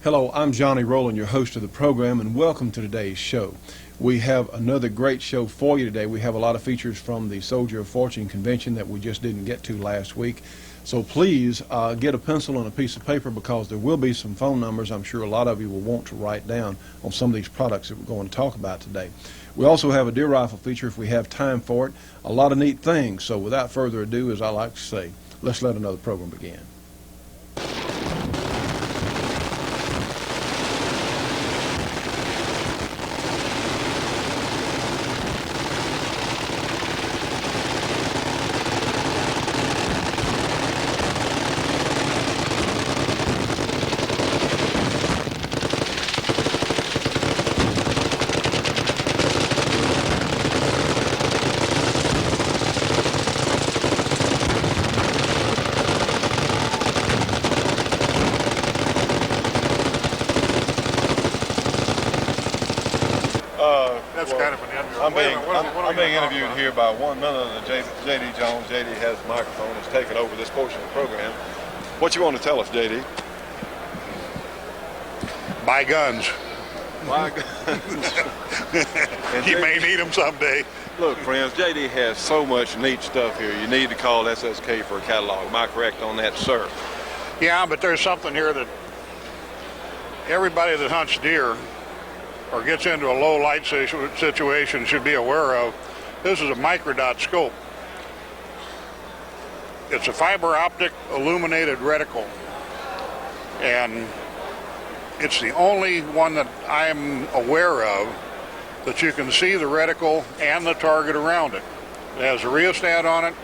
Hello, I'm Johnny Rowland, your host of the program, and welcome to today's show. We have another great show for you today. We have a lot of features from the Soldier of Fortune convention that we just didn't get to last week. So please get a pencil and a piece of paper, because there will be some phone numbers I'm sure a lot of you will want to write down on some of these products that we're going to talk about today. We also have a deer rifle feature if we have time for it. A lot of neat things. So without further ado, as I like to say, let's let another program begin. That's kind of an I'm being interviewed here by one none other than J.D. Jones. J.D. has the microphone, has taken over this portion of the program. What you want to tell us, J.D.? Buy guns. Buy guns. You may need them someday. Look, friends, J.D. has so much neat stuff here. You need to call SSK for a catalog. Am I correct on that, sir? Yeah, but there's something here that everybody that hunts deer or gets into a low light situation should be aware of. This is a microdot scope. It's a fiber optic illuminated reticle, and it's the only one that I'm aware of that you can see the reticle and the target around it. It has a rheostat on it.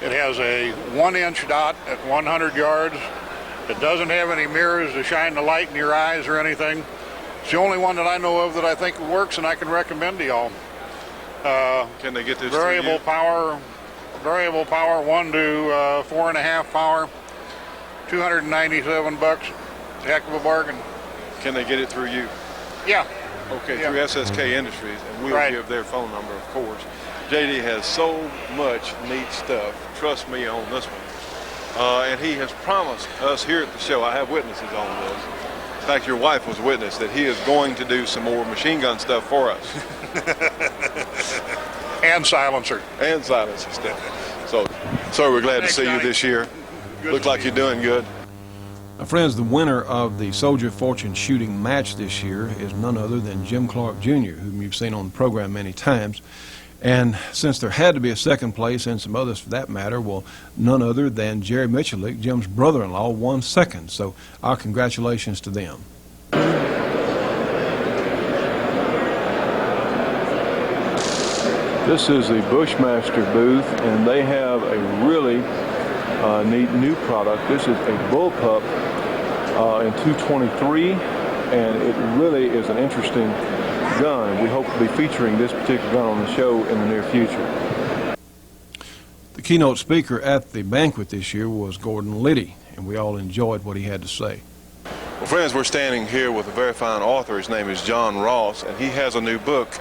It has a 1-inch dot at 100 yards. It doesn't have any mirrors to shine the light in your eyes or anything. It's the only one that I know of that I think works, and I can recommend to y'all. Can they get this variable power, 1 to 4.5 power, $297. Heck of a bargain. Can they get it through you? Yeah. Okay, yeah. through SSK Industries, and we'll give their phone number, of course. JD has so much neat stuff. Trust me on this one. And he has promised us here at the show, I have witnesses on this. In fact, your wife was a witness that he is going to do some more machine gun stuff for us. And silencer. And silencer stuff. So, sir, we're glad to see you this year. Looks like you're doing good. Now, friends, the winner of the Soldier of Fortune shooting match this year is none other than Jim Clark Jr., whom you've seen on the program many times. And since there had to be a second place, and some others for that matter, well, none other than Jerry Michalik, Jim's brother-in-law, won second. So our congratulations to them. This is the Bushmaster booth, and they have a really neat new product. This is a bullpup in 223, and it really is an interesting gun. We hope to be featuring this particular gun on the show in the near future. The keynote speaker at the banquet this year was Gordon Liddy, and we all enjoyed what he had to say. Well, friends, we're standing here with a very fine author. His name is John Ross, and he has a new book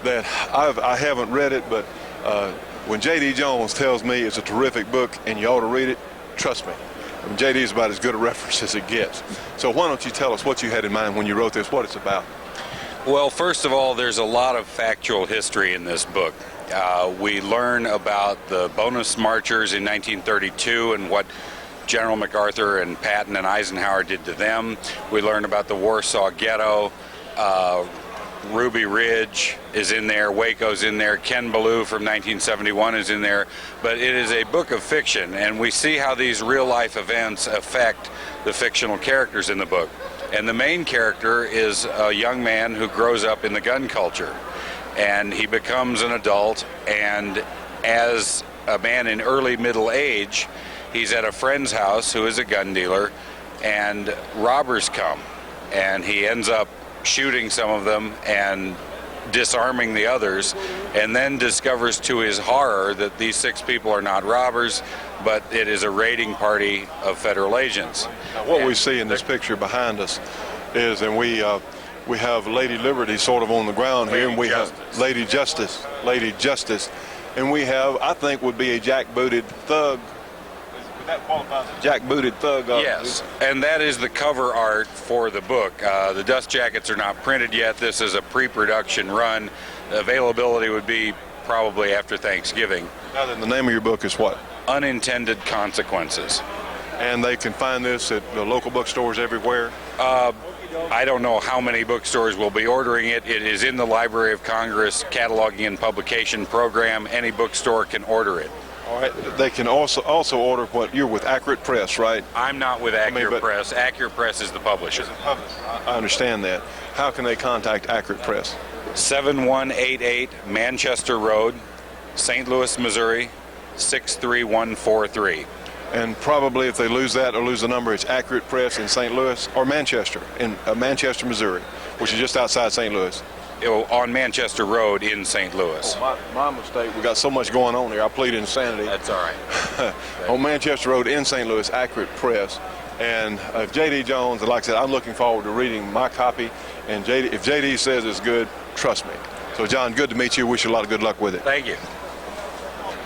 that I haven't read it, but when J.D. Jones tells me it's a terrific book and you ought to read it, trust me. I mean, J.D. is about as good a reference as it gets. So why don't you tell us what you had in mind when you wrote this, what it's about? Well, first of all, there's a lot of factual history in this book. We learn about the bonus marchers in 1932 and what General MacArthur and Patton and Eisenhower did to them. We learn about the Warsaw Ghetto. Ruby Ridge is in there, Waco's in there, Ken Ballou from 1971 is in there, but it is a book of fiction, and we see how these real-life events affect the fictional characters in the book. And the main character is a young man who grows up in the gun culture, and he becomes an adult, and as a man in early middle age, he's at a friend's house who is a gun dealer, and robbers come, and he ends up shooting some of them and disarming the others, and then discovers to his horror that these 6 people are not robbers, but it is a raiding party of federal agents. Now, what we see in this picture behind us is, and we have Lady Liberty sort of on the ground here, and we have Lady Justice, and we have, I think, would be a jackbooted thug That qualifies as jack-booted thug. Yes, and that is the cover art for the book. The dust jackets are not printed yet. This is a pre-production run. Availability would be probably after Thanksgiving. Now then, the name of your book is what? Unintended Consequences. And they can find this at the local bookstores everywhere? I don't know how many bookstores will be ordering it. It is in the Library of Congress Cataloging and Publication Program. Any bookstore can order it. All right. They can also order what? You're with Accurate Press, right? I'm not with Accurate Press. Accurate Press is the publisher. I understand that. How can they contact Accurate Press? 7188 Manchester Road, St. Louis, Missouri, 63143. And probably if they lose that or lose the number, it's Accurate Press in St. Louis or Manchester, in Manchester, Missouri, which is just outside St. Louis. On Manchester Road in St. Louis. Oh, my mistake. We got so much going on here. I plead insanity. That's all right. On Manchester Road in St. Louis, Accurate Press. And J.D. Jones, like I said, I'm looking forward to reading my copy. And if J.D. says it's good, trust me. So, John, good to meet you. Wish you a lot of good luck with it. Thank you.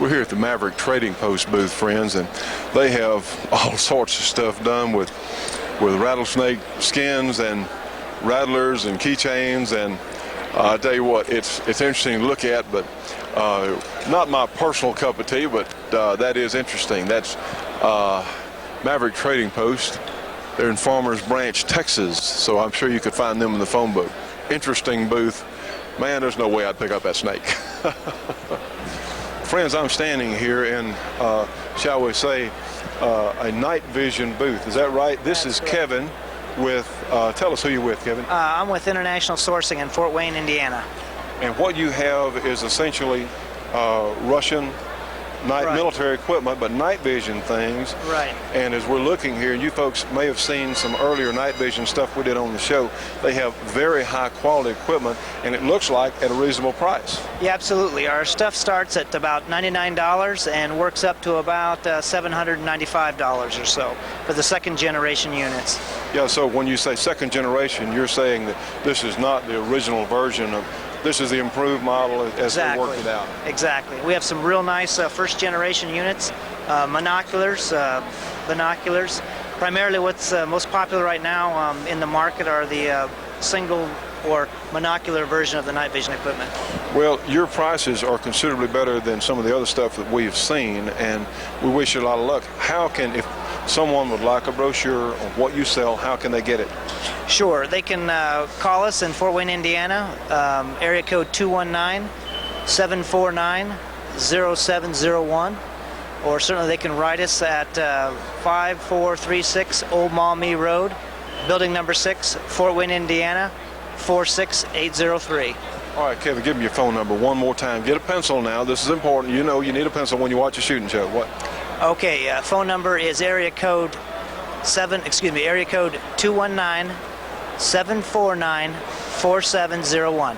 We're here at the Maverick Trading Post booth, friends, and they have all sorts of stuff done with rattlesnake skins and rattlers and keychains. And I tell you what, it's interesting to look at, but not my personal cup of tea, but that is interesting. That's Maverick Trading Post. They're in Farmers Branch, Texas, so I'm sure you could find them in the phone book. Interesting booth. Man, there's no way I'd pick up that snake. Friends, I'm standing here in, shall we say, a night vision booth. Is that right? This is Kevin with, tell us who you're with, Kevin. I'm with International Sourcing in Fort Wayne, Indiana. And what you have is essentially Russian military equipment, but night vision things. Right. And as we're looking here, you folks may have seen some earlier night vision stuff we did on the show. They have very high quality equipment, and it looks like at a reasonable price. Yeah, absolutely. Our stuff starts at about $99 and works up to about $795 or so for the second generation units. Yeah, so when you say second generation, you're saying that this is not the original version of, this is the improved model as they worked it out. Exactly. We have some real nice first generation units, binoculars. Primarily what's most popular right now in the market are the single or monocular version of the night vision equipment. Well, your prices are considerably better than some of the other stuff that we've seen, and we wish you a lot of luck. How can, if someone would like a brochure on what you sell, how can they get it? Sure, they can call us in Fort Wayne, Indiana, area code 219-749-0701, or certainly they can write us at 5436 Old Maumee Road, building number 6, Fort Wayne, Indiana, 46803. All right, Kevin, give me your phone number one more time. Get a pencil now. This is important. You know you need a pencil when you watch a shooting show. What? Okay, phone number is area code 219-749-4701.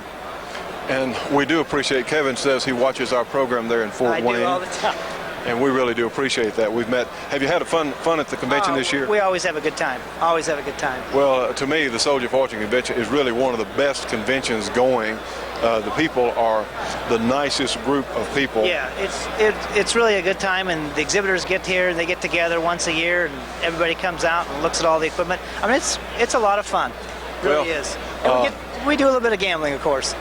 And we do appreciate, Kevin says he watches our program there in Fort Wayne. I do all the time. And we really do appreciate that. We've met. Have you had fun at the convention this year? We always have a good time. Always have a good time. Well, to me, the Soldier Fortune Convention is really one of the best conventions going. The people are the nicest group of people. Yeah, it's really a good time, and the exhibitors get here and they get together once a year, and everybody comes out and looks at all the equipment. I mean, it's a lot of fun. It really is. And we do a little bit of gambling, of course.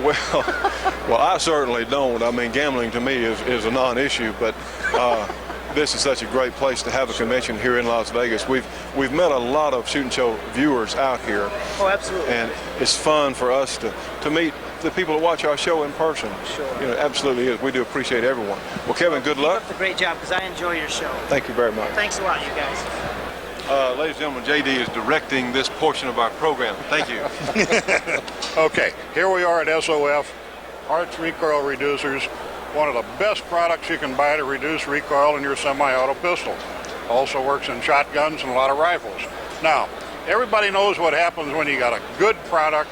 Well, I certainly don't. I mean, gambling to me is a non-issue, but this is such a great place to have a convention here in Las Vegas. We've met a lot of shooting show viewers out here. Oh, absolutely. And it's fun for us to meet the people that watch our show in person. Sure. You know, it absolutely is. We do appreciate everyone. Well, Kevin, good luck. Keep up the great job, because I enjoy your show. Thank you very much. Thanks a lot, you guys. Ladies and gentlemen, JD is directing this portion of our program. Thank you. Okay, here we are at SOF, Hart's Recoil Reducers, one of the best products you can buy to reduce recoil in your semi-auto pistol. Also works in shotguns and a lot of rifles. Now, everybody knows what happens when you got a good product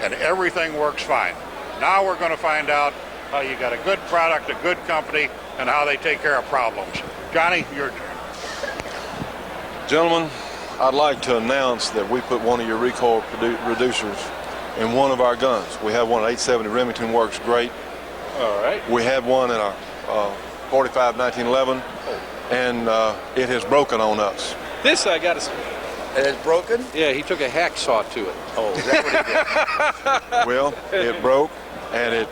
and everything works fine. Now we're going to find out how you got a good product, a good company, and how they take care of problems. Johnny, your turn. Gentlemen, I'd like to announce that we put one of your recoil reducers in one of our guns. We have one at 870 Remington, works great. All right. We have one in our 45 1911, and it has broken on us. This I got to. It is broken? Yeah, he took a hacksaw to it. Oh, is that what he did? Well, it broke, and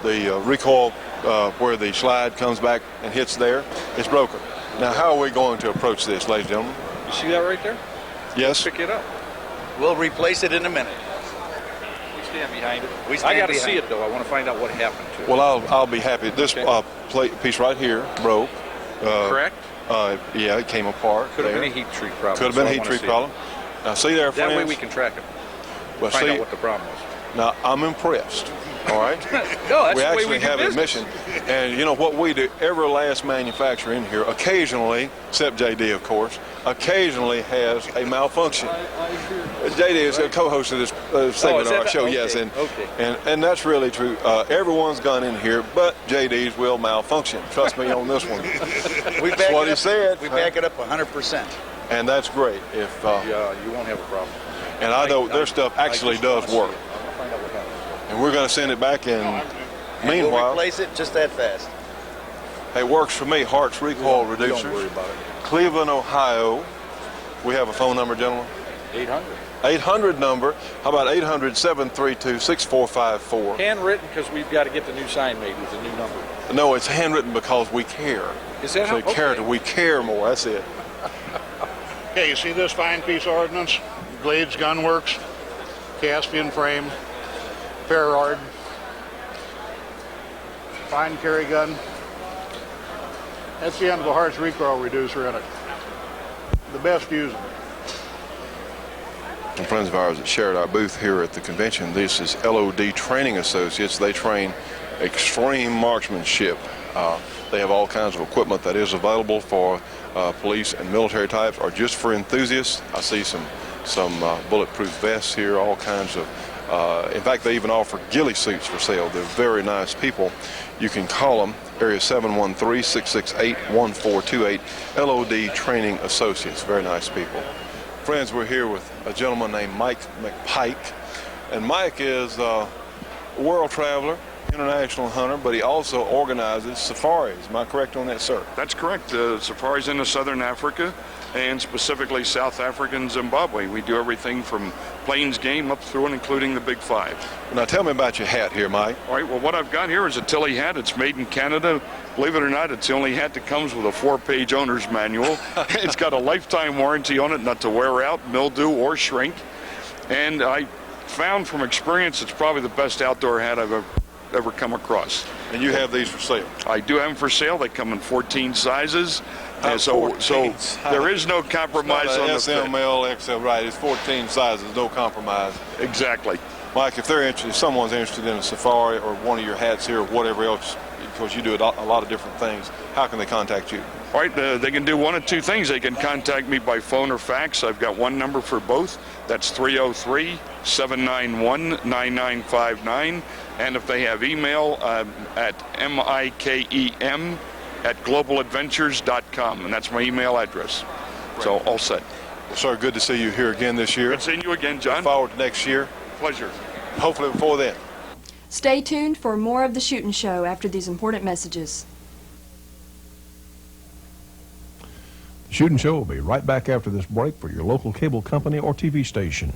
the recoil where the slide comes back and hits there, it's broken. Now, how are we going to approach this, ladies and gentlemen? You see that right there? Yes. Pick it up. We'll replace it in a minute. We stand behind it. We stand I got to behind see it. it though. I want to find out what happened to it. Well, I'll be happy. This Okay. piece right here broke. Correct? Yeah, it came apart. Could have there. been a heat treat problem. Could have been so a I heat wanna treat see problem. Now, see there, it. That friends? way we can track it. Well, Find see, out what the problem was. now, I'm impressed, all right? No, that's we the way actually we do have a business. mission. And you know what we do, every last manufacturer in here, occasionally, except JD, of course, occasionally has a malfunction. JD is a co-host of this segment is on our that show, okay, yes, okay. and that's really true. Everyone's gone in here, but JD's will malfunction. Trust me on this one. We That's what he up, said. We back it up 100%. And that's great. If Yeah, you won't have a problem. and I know their stuff actually does work, I want to find out what happened. and we're going to send it back in. And we'll Meanwhile, replace it just that fast. it works for me. Hart's Recoil Don't Reducers, worry about it. Cleveland, Ohio. We have a phone number, gentlemen. 800. 800 number. How about 800-732-6454? Handwritten because we've got to get the new sign made with the new number. No, it's handwritten because we care. Is that how? So character, we care more. That's it. Okay, you see this fine piece of ordnance? Glades Gun Works, Caspian frame, Ferrard, fine carry gun. That's the end of the Hart's recoil reducer in it. The best usable. And friends of ours that shared our booth here at the convention, this is LOD Training Associates. They train extreme marksmanship. They have all kinds of equipment that is available for police and military types, or just for enthusiasts. I see some bulletproof vests here, all kinds of. In fact, they even offer ghillie suits for sale. They're very nice people. You can call them, area 713-668-1428, LOD Training Associates. Very nice people. Friends, we're here with a gentleman named Mike McPike. And Mike is a world traveler, international hunter, but he also organizes safaris. Am I correct on that, sir? That's correct. Safaris into southern Africa and specifically South Africa and Zimbabwe. We do everything from plains game up through and including the Big Five. Now tell me about your hat here, Mike. All right, well, what I've got here is a Tilley hat. It's made in Canada. Believe it or not, it's the only hat that comes with a 4-page owner's manual. It's got a lifetime warranty on it, not to wear out, mildew, or shrink. And I found from experience it's probably the best outdoor hat I've ever come across. And you have these for sale? I do have them for sale. They come in 14 sizes. And 14 so sizes. there is no compromise on the fit. SML, XL, right, it's 14 sizes, no compromise. Exactly. Mike, if they're interested, if someone's interested in a safari or one of your hats here or whatever else, because you do a lot of different things, how can they contact you? All right, they can do one of two things. They can contact me by phone or fax. I've got one number for both. That's 303-791-9959. And if they have email, at mikem@globaladventures.com. And that's my email address. So all set. Well, sir, good to see you here again this year. Good seeing you again, John. Look forward to next year. Pleasure. Hopefully before then. Stay tuned for more of The Shootin' Show after these important messages. The Shootin' Show will be right back after this break for your local cable company or TV station.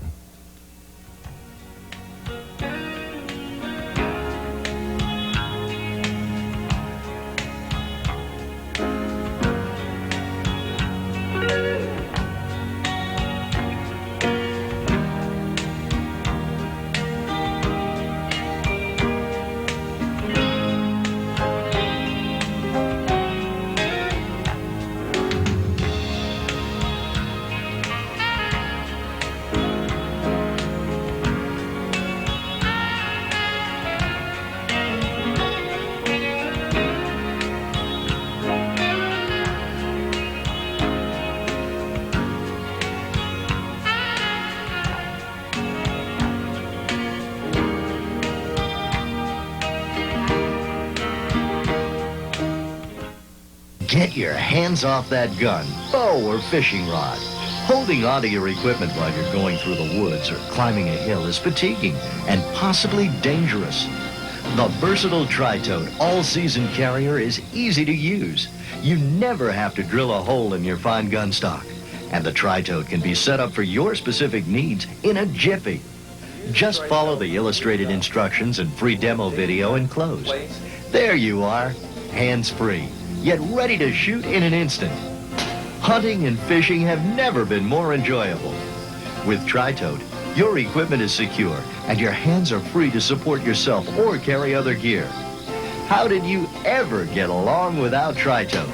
Get your hands off that gun, bow, or fishing rod. Holding onto your equipment while you're going through the woods or climbing a hill is fatiguing and possibly dangerous. The versatile Tri-Tote all-season carrier is easy to use. You never have to drill a hole in your fine gun stock. And the Tri-Tote can be set up for your specific needs in a jiffy. Just follow the illustrated instructions and free demo video enclosed. There you are, hands-free, yet ready to shoot in an instant. Hunting and fishing have never been more enjoyable. With Tri-Tote, your equipment is secure and your hands are free to support yourself or carry other gear. How did you ever get along without Tri-Tote?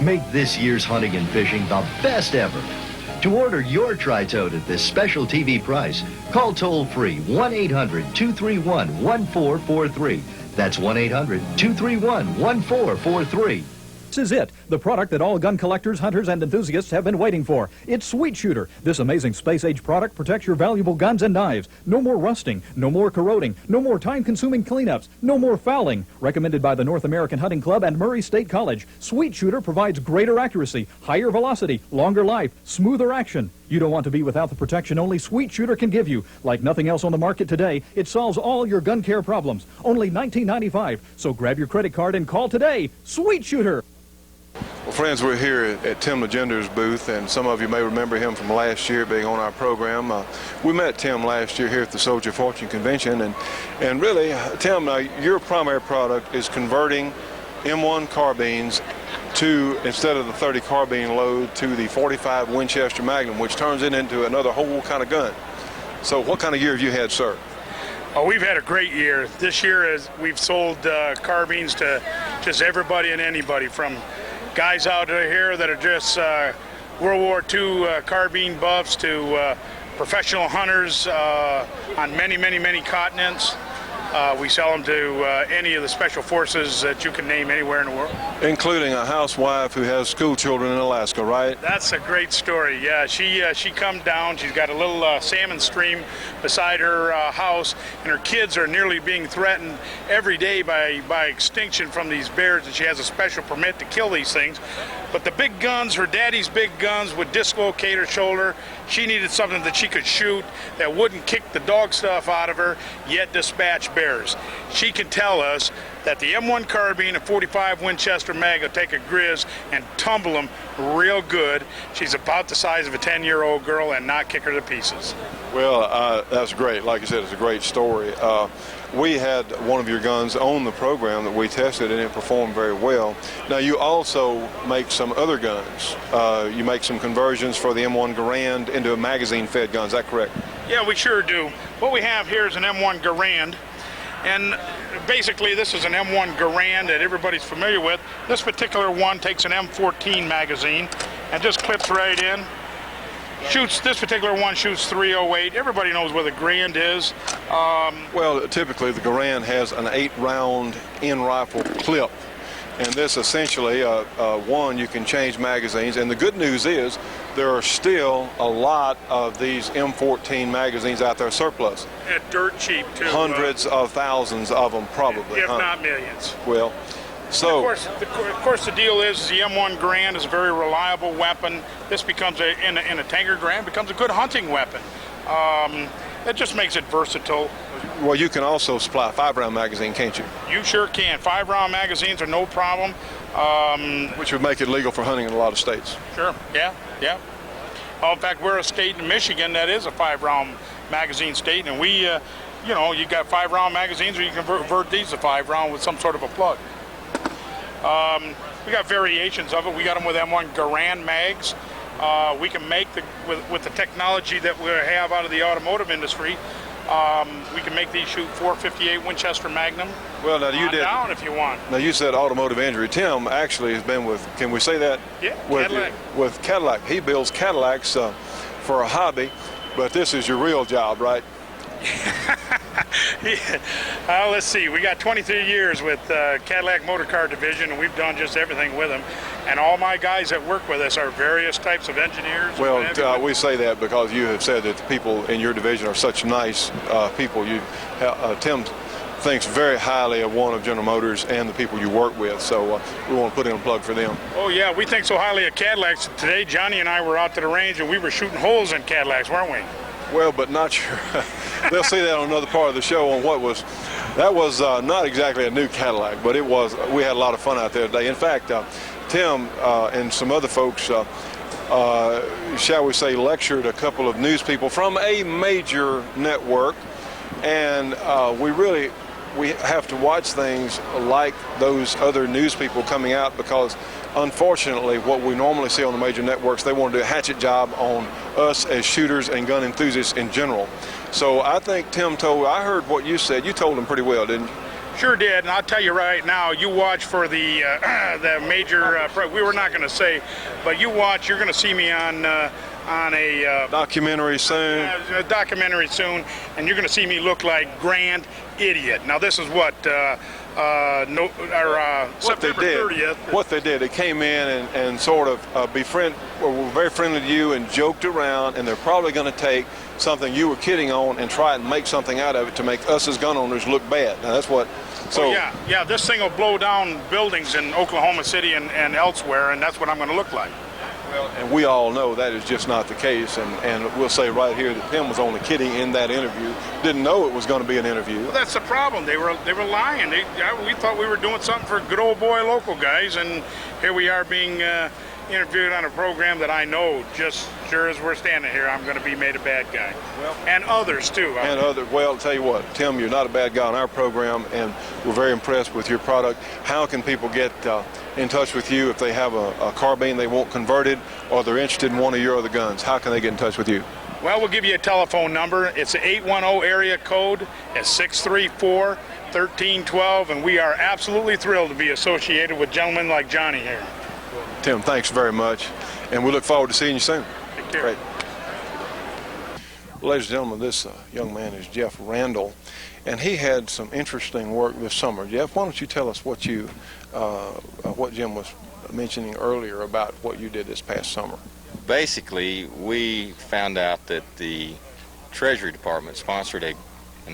Make this year's hunting and fishing the best ever. To order your Tri-Tote at this special TV price, call toll-free 1-800-231-1443. That's 1-800-231-1443. This is it, the product that all gun collectors, hunters, and enthusiasts have been waiting for. It's Sweet Shooter. This amazing space-age product protects your valuable guns and knives. No more rusting, no more corroding, no more time-consuming cleanups, no more fouling. Recommended by the North American Hunting Club and Murray State College, Sweet Shooter provides greater accuracy, higher velocity, longer life, smoother action. You don't want to be without the protection only Sweet Shooter can give you. Like nothing else on the market today, it solves all your gun care problems. Only $19.95. So grab your credit card and call today. Sweet Shooter. Well, friends, we're here at Tim Legender's booth, and some of you may remember him from last year being on our program. We met Tim last year here at the Soldier Fortune Convention, and really, Tim, your primary product is converting M1 carbines to, instead of the 30 carbine load, to the 45 Winchester Magnum, which turns it into another whole kind of gun. So what kind of year have you had, sir? Oh, we've had a great year. This year we've sold carbines to just everybody and anybody, from guys out here that are just World War II carbine buffs to professional hunters on many, many, many continents. We sell them to any of the special forces that you can name anywhere in the world. Including a housewife who has school children in Alaska, right? That's a great story, yeah. She come down, she's got a little salmon stream beside her house, and her kids are nearly being threatened every day by extinction from these bears, and she has a special permit to kill these things. But the big guns, her daddy's big guns, would dislocate her shoulder. She needed something that she could shoot that wouldn't kick the dog stuff out of her, yet dispatch bears. She can tell us that the M1 carbine and 45 Winchester mag will take a grizz and tumble them real good. She's about the size of a 10-year-old girl and not kick her to pieces. Well, that's great. Like you said, it's a great story. We had one of your guns on the program that we tested, and it performed very well. Now, you also make some other guns. You make some conversions for the M1 Garand into a magazine-fed gun. Is that correct? Yeah, we sure do. What we have here is an M1 Garand, and basically this is an M1 Garand that everybody's familiar with. This particular one takes an M14 magazine and just clips right in. This particular one shoots .308. Everybody knows what a Garand is. Well, typically the Garand has an 8-round in-rifle clip, and this essentially, one, you can change magazines, and the good news is there are still a lot of these M14 magazines out there surplus. At dirt cheap, too. Hundreds of thousands of them, probably. If not millions. Well, so, of course, the deal is the M1 Garand is a very reliable weapon. This becomes, in a Tanger Garand, becomes a good hunting weapon. That just makes it versatile. Well, you can also supply a 5-round magazine, can't you? You sure can. 5-round magazines are no problem. Which would make it legal for hunting in a lot of states. Sure, yeah. In fact, we're a state in Michigan that is a 5-round magazine state, and we, you got 5-round magazines, or you can convert these to 5-round with some sort of a plug. We got variations of it. We got them with M1 Garand mags. We can make with the technology that we have out of the automotive industry. We can make these shoot .458 Winchester Magnum. Well, now you did down if you want. Now you said automotive injury. Tim actually has been with. Can we say that? Yeah. With Cadillac. He builds Cadillacs for a hobby, but this is your real job, right? Yeah. Let's see. We got 23 years with Cadillac Motor Car Division, and we've done just everything with them. And all my guys that work with us are various types of engineers. Well, we say that because you have said that the people in your division are such nice people. Tim thinks very highly of one of General Motors and the people you work with, so we want to put in a plug for them. Oh yeah, we think so highly of Cadillacs. Today, Johnny and I were out to the range, and we were shooting holes in Cadillacs, weren't we? Well, but not sure. They'll see that on another part of the show on what was That was not exactly a new Cadillac, but it was. We had a lot of fun out there today. In fact, Tim and some other folks, shall we say, lectured a couple of news people from a major network, and we have to watch things like those other news people coming out, because unfortunately what we normally see on the major networks, they want to do a hatchet job on us as shooters and gun enthusiasts in general. So I think Tim I heard what you said. You told him pretty well, didn't you? Sure did, and I'll tell you right now, you watch for the major, we were not going to say, but you watch, you're going to see me on a documentary soon. And you're going to see me look like grand idiot. Now this is what September 30th. What they did, they came in and sort of were very friendly to you and joked around, and they're probably going to take something you were kidding on and try and make something out of it to make us as gun owners look bad. Now that's what. So yeah, this thing will blow down buildings in Oklahoma City and elsewhere, and that's what I'm going to look like. And we all know that is just not the case, and we'll say right here that Tim was only kidding in that interview. Didn't know it was going to be an interview. Well, that's the problem. They were lying. We thought we were doing something for good old boy local guys, and here we are being interviewed on a program that I know, just sure as we're standing here, I'm going to be made a bad guy. Well, and others too. Well, I'll tell you what, Tim, you're not a bad guy on our program, and we're very impressed with your product. How can people get in touch with you if they have a carbine they want converted, or they're interested in one of your other guns? How can they get in touch with you? Well, we'll give you a telephone number. It's an 810 area code at 634-1312, and we are absolutely thrilled to be associated with gentlemen like Johnny here. Tim, thanks very much, and we look forward to seeing you soon. Take care. Great. Ladies and gentlemen, this young man is Jeff Randall, and he had some interesting work this summer. Jeff, why don't you tell us what Jim was mentioning earlier about what you did this past summer? Basically, we found out that the Treasury Department sponsored an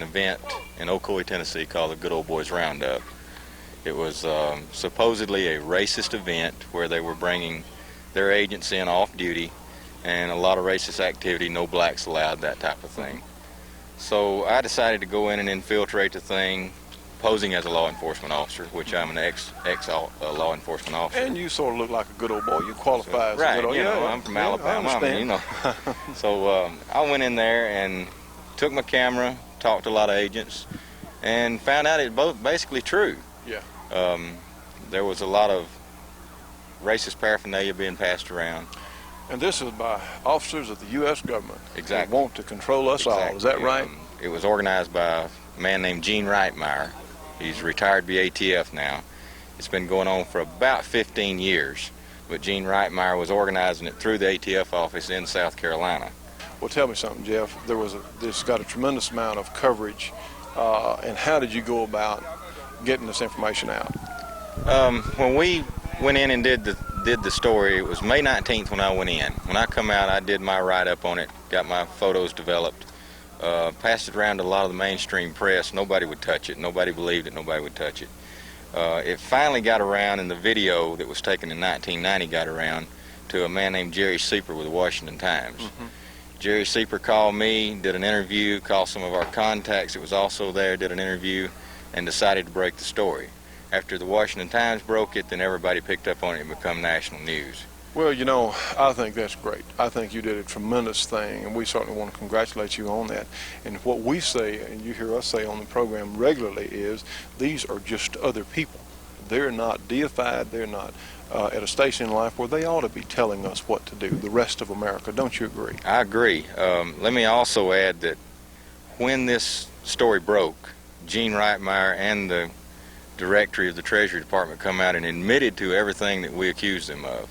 event in Ocoee, Tennessee called the Good Old Boys Roundup. It was supposedly a racist event where they were bringing their agents in off duty, and a lot of racist activity, no blacks allowed, that type of thing. So I decided to go in and infiltrate the thing, posing as a law enforcement officer, which I'm an ex law enforcement officer. And you sort of look like a good old boy. You qualify as a good old boy. Right, I'm from Alabama, So I went in there and took my camera, talked to a lot of agents, and found out it was basically true. Yeah. There was a lot of racist paraphernalia being passed around. And this is by officers of the U.S. government. Exactly. They want to control us all. Is that right? It was organized by a man named Gene Reitmeyer. He's retired to be ATF now. It's been going on for about 15 years. But Gene Reitmeyer was organizing it through the ATF office in South Carolina. Well, tell me something, Jeff. This got a tremendous amount of coverage. And how did you go about getting this information out? When we went in and did the story, it was May 19th when I went in. When I come out, I did my write-up on it, got my photos developed, passed it around to a lot of the mainstream press. Nobody would touch it. Nobody believed it. Nobody would touch it. It finally got around, and the video that was taken in 1990 got around to a man named Jerry Sieper with the Washington Times. Mm-hmm. Jerry Sieper called me, did an interview, called some of our contacts that was also there, did an interview, and decided to break the story. After the Washington Times broke it, then everybody picked up on it and become national news. Well, I think that's great. I think you did a tremendous thing, and we certainly want to congratulate you on that. And what we say, and you hear us say on the program regularly, is these are just other people. They're not deified. They're not at a station in life where they ought to be telling us what to do, the rest of America. Don't you agree? I agree. Let me also add that when this story broke, Gene Reitmeyer and the Directory of the Treasury Department come out and admitted to everything that we accused them of.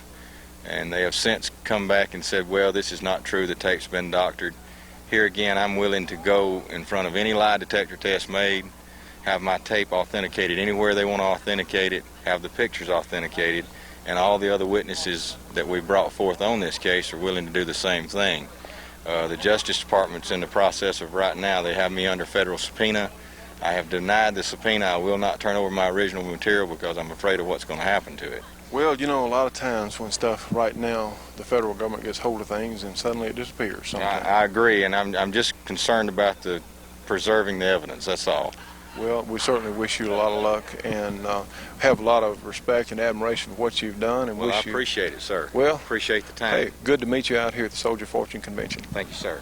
And they have since come back and said, well, this is not true, the tape's been doctored. Here again, I'm willing to go in front of any lie detector test made, have my tape authenticated anywhere they want to authenticate it, have the pictures authenticated, and all the other witnesses that we brought forth on this case are willing to do the same thing. The Justice Department's in the process of right now, they have me under federal subpoena. I have denied the subpoena. I will not turn over my original material because I'm afraid of what's going to happen to it. Well, a lot of times when stuff right now, the federal government gets hold of things and suddenly it disappears sometimes. I agree, and I'm just concerned about the preserving the evidence, that's all. Well, we certainly wish you a lot of luck and have a lot of respect and admiration for what you've done. And Well, I wish you. appreciate it, sir. Well, appreciate the time. Hey, good to meet you out here at the Soldier Fortune Convention. Thank you, sir.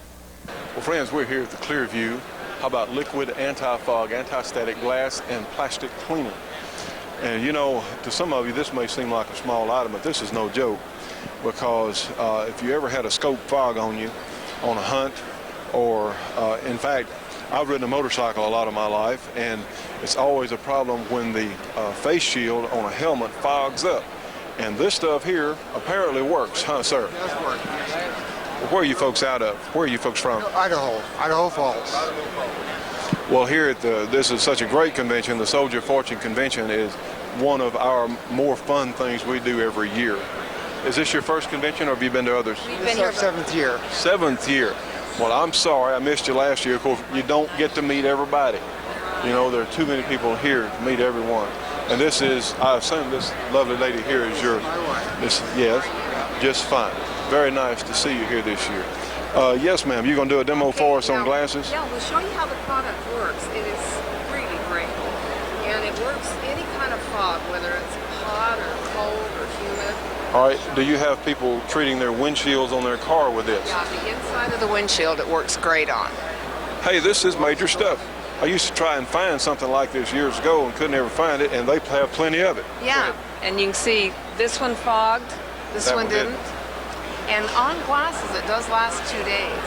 Well, friends, we're here at the Clearview. How about liquid anti-fog, anti-static glass, and plastic cleaning? And you know, to some of you, this may seem like a small item, but this is no joke, because if you ever had a scope fog on you on a hunt, or in fact, I've ridden a motorcycle a lot of my life, and it's always a problem when the face shield on a helmet fogs up. And this stuff here apparently works, huh, sir? It does work. Where are you folks out of? Where are you folks from? Idaho Falls. Well, here at this is such a great convention. The Soldier Fortune Convention is one of our more fun things we do every year. Is this your first convention, or have you been to others? We've been here 7th year. 7th year. Well, I'm sorry I missed you last year. Of course, you don't get to meet everybody. You know, there are too many people here to meet everyone. And this is, I assume this lovely lady here is your, yes, just fine. Very nice to see you here this year. Yes, ma'am, you're going to do a demo for us on glasses? Yeah, we'll show you how the product works. It is really great. And it works any kind of fog, whether it's hot or cold or humid. All right, do you have people treating their windshields on their car with this? Yeah, the inside of the windshield it works great on. Hey, this is major stuff. I used to try and find something like this years ago and couldn't ever find it, and they have plenty of it. Yeah, and you can see this one fogged, this one didn't. And on glasses, it does last 2 days.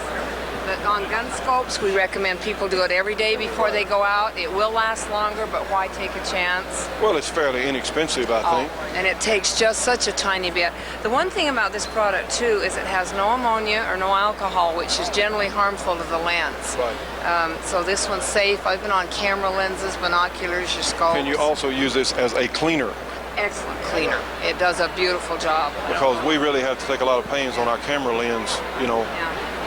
But on gun scopes, we recommend people do it every day before they go out. It will last longer, but why take a chance? Well, it's fairly inexpensive, I think. And it takes just such a tiny bit. The one thing about this product, too, is it has no ammonia or no alcohol, which is generally harmful to the lens. Right. So this one's safe. I've been on camera lenses, binoculars, your scopes. Can you also use this as a cleaner? Excellent cleaner. It does a beautiful job. Because we really have to take a lot of pains on our camera lens, you know,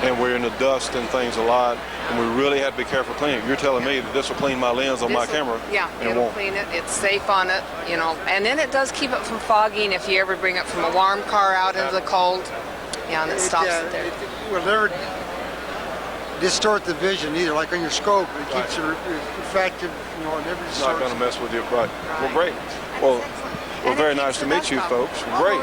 and we're in the dust and things a lot, and we really have to be careful cleaning. You're telling me that this will clean my lens on my camera? Yeah, it'll clean it. It's safe on it, you know, and then it does keep it from fogging if you ever bring it from a warm car out into the cold. Yeah, and it stops it there. It will never distort the vision either, like on your scope. It keeps it refractive, you know, it never distorts. It's not going to mess with you, right? Well, great. Well, very nice to meet you folks. Great.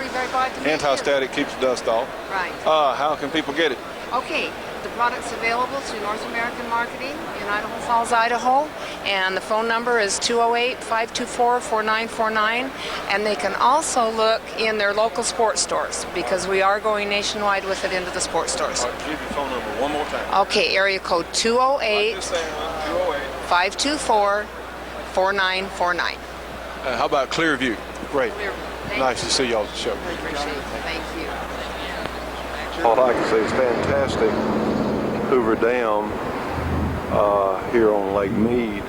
Anti-static keeps the dust off. Right. How can people get it? Okay, the product's available through North American Marketing in Idaho Falls, Idaho, and the phone number is 208-524-4949, and they can also look in their local sports stores because we are going nationwide with it into the sports stores. All right, give your phone number one more time. Okay, area code 208-524-4949. How about Clearview? Great. Nice to see y'all at the show. Appreciate it. Thank you. All I can say is fantastic Hoover Dam here on Lake Mead.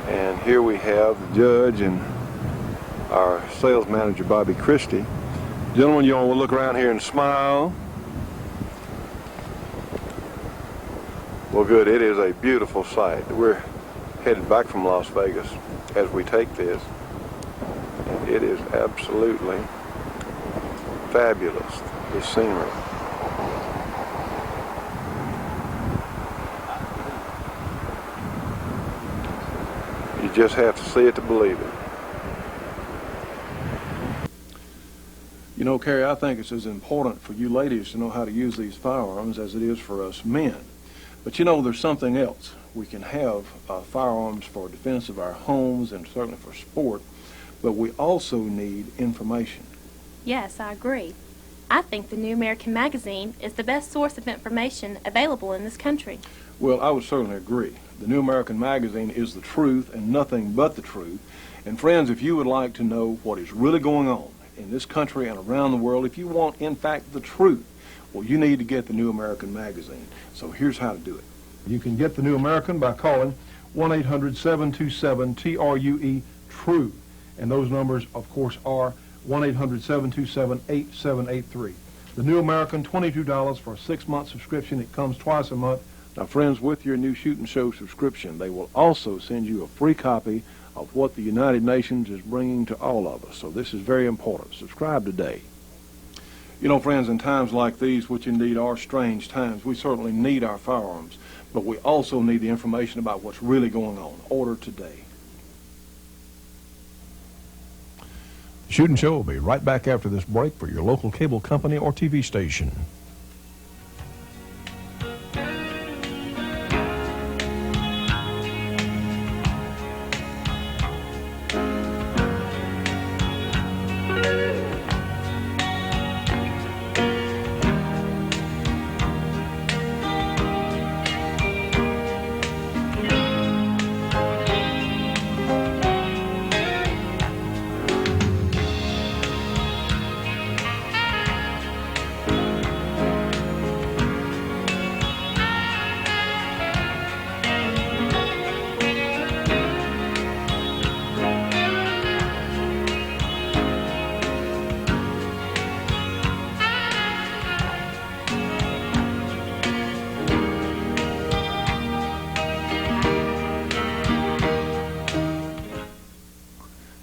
And here we have the judge and our sales manager, Bobby Christie. Gentlemen, you want to look around here and smile? Well, good. It is a beautiful sight. We're headed back from Las Vegas as we take this. And it is absolutely fabulous, the scenery. You just have to see it to believe it. You know, Carrie, I think it's as important for you ladies to know how to use these firearms as it is for us men. But you know, there's something else. We can have firearms for defense of our homes and certainly for sport, but we also need information. Yes, I agree. I think the New American Magazine is the best source of information available in this country. Well, I would certainly agree. The New American Magazine is the truth and nothing but the truth. And friends, if you would like to know what is really going on in this country and around the world, if you want, in fact, the truth, well, you need to get the New American Magazine. So here's how to do it. You can get the New American by calling 1-800-727-TRUE-TRUE. And those numbers, of course, are 1-800-727-8783. The New American, $22 for a 6-month subscription. It comes twice a month. Now, friends, with your new Shootin' Show subscription, they will also send you a free copy of what the United Nations is bringing to all of us. So this is very important. Subscribe today. You know, friends, in times like these, which indeed are strange times, we certainly need our firearms. but we also need the information about what's really going on. Order today. The Shootin' Show will be right back after this break for your local cable company or TV station.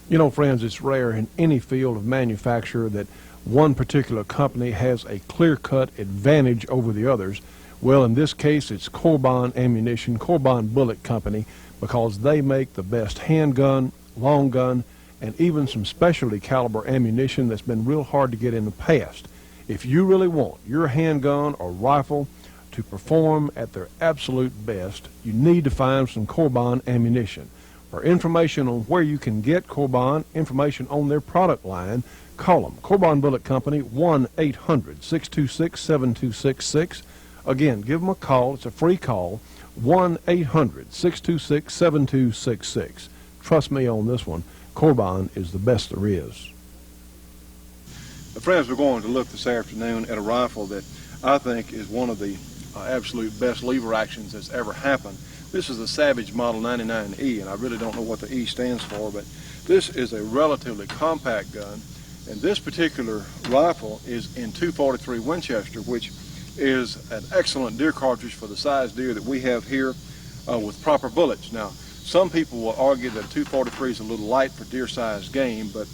You know, friends, it's rare in any field of manufacture that one particular company has a clear-cut advantage over the others. Well, in this case, it's Corbin Ammunition, Corbin Bullet Company, because they make the best handgun, long gun, and even some specialty caliber ammunition that's been real hard to get in the past. If you really want your handgun or rifle to perform at their absolute best, you need to find some Corbin ammunition. For information on where you can get Corbin, information on their product line, call them. Corbin Bullet Company, 1-800-626-7266. Again, give them a call. It's a free call, 1-800-626-7266. Trust me on this one. Corbin is the best there is. Friends, we're going to look this afternoon at a rifle that I think is one of the absolute best lever actions that's ever happened. This is the Savage Model 99E, and I really don't know what the E stands for, but this is a relatively compact gun, and this particular rifle is in .243 Winchester, which is an excellent deer cartridge for the size deer that we have here with proper bullets. Now, some people will argue that a .243 is a little light for deer-sized game, but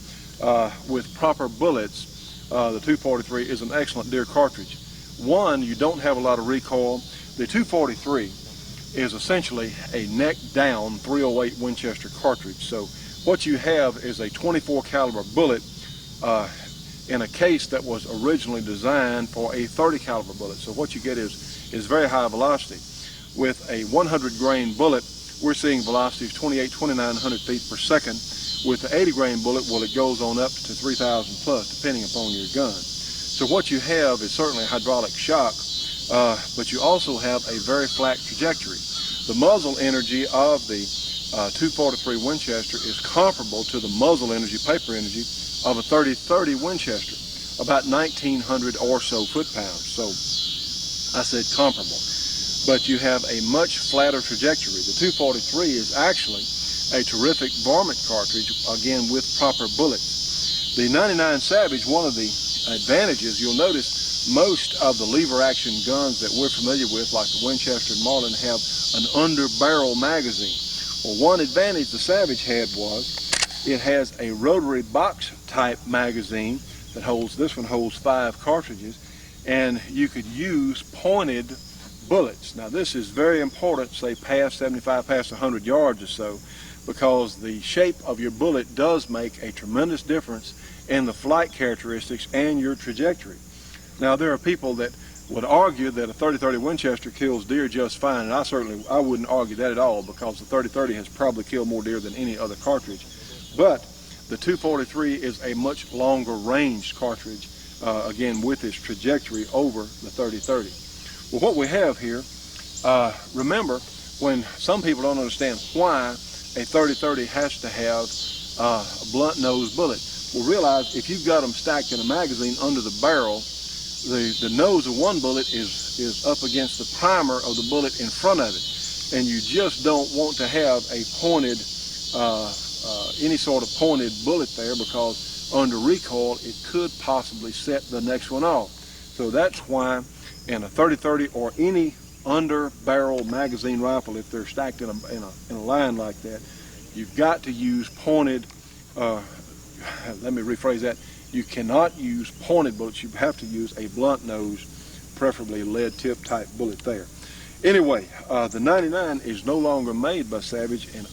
with proper bullets, the .243 is an excellent deer cartridge. One, you don't have a lot of recoil. The .243 is essentially a neck-down .308 Winchester cartridge. So what you have is a 24 caliber bullet in a case that was originally designed for a 30 caliber bullet. So what you get is very high velocity. With a 100 grain bullet, we're seeing velocities 2,900 feet per second. With the 80 grain bullet, well, it goes on up to 3,000 plus, depending upon your gun. So what you have is certainly hydraulic shock, but you also have a very flat trajectory. The muzzle energy of the .243 Winchester is comparable to the muzzle energy, paper energy, of a 30-30 Winchester, about 1,900 or so foot-pounds. So I said comparable. But you have a much flatter trajectory. The .243 is actually a terrific varmint cartridge, again with proper bullets. The 99 Savage, one of the advantages, you'll notice most of the lever action guns that we're familiar with, like the Winchester and Marlin, have an under barrel magazine. Well, one advantage the Savage had was it has a rotary box type magazine that holds, this one holds 5 cartridges, and you could use pointed bullets. Now this is very important, say past 75, past 100 yards or so, because the shape of your bullet does make a tremendous difference in the flight characteristics and your trajectory. Now there are people that would argue that a 30-30 Winchester kills deer just fine, and I wouldn't argue that at all, because the 30-30 has probably killed more deer than any other cartridge. But the .243 is a much longer range cartridge, again with its trajectory over the 30-30. Well, what we have here, remember, when some people don't understand why a 30-30 has to have a blunt nose bullet. Well, realize if you've got them stacked in a magazine under the barrel, the nose of one bullet is up against the primer of the bullet in front of it, and you just don't want to have a pointed, any sort of pointed bullet there, because under recoil it could possibly set the next one off. So that's why in a 30-30 or any under barrel magazine rifle, if they're stacked in a line like that, you've got to use pointed, let me rephrase that, you cannot use pointed bullets, you have to use a blunt nose, preferably lead tip type bullet there. Anyway, the 99 is no longer made by Savage, and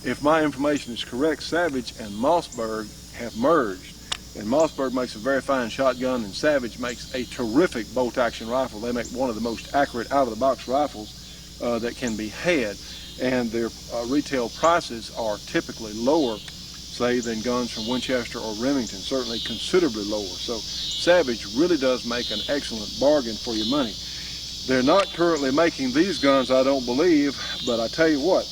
if my information is correct, Savage and Mossberg have merged. And Mossberg makes a very fine shotgun, and Savage makes a terrific bolt-action rifle. They make one of the most accurate out-of-the-box rifles that can be had, and their retail prices are typically lower, say, than guns from Winchester or Remington, certainly considerably lower. So Savage really does make an excellent bargain for your money. They're not currently making these guns, I don't believe, but I tell you what,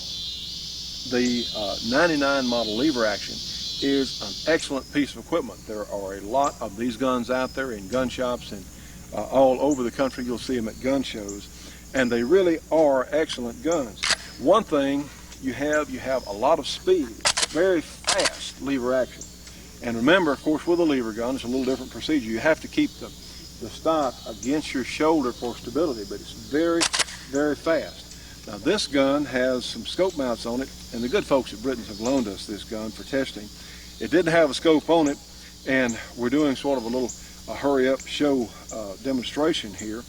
the 99 model lever action is an excellent piece of equipment. There are a lot of these guns out there in gun shops and all over the country. You'll see them at gun shows, and they really are excellent guns. One thing you have a lot of speed, very fast lever action. And remember, of course, with a lever gun, it's a little different procedure. You have to keep the stock against your shoulder for stability, but it's very, very fast. Now this gun has some scope mounts on it, and the good folks at Britton's have loaned us this gun for testing. It didn't have a scope on it, and we're doing sort of a little hurry-up show demonstration here.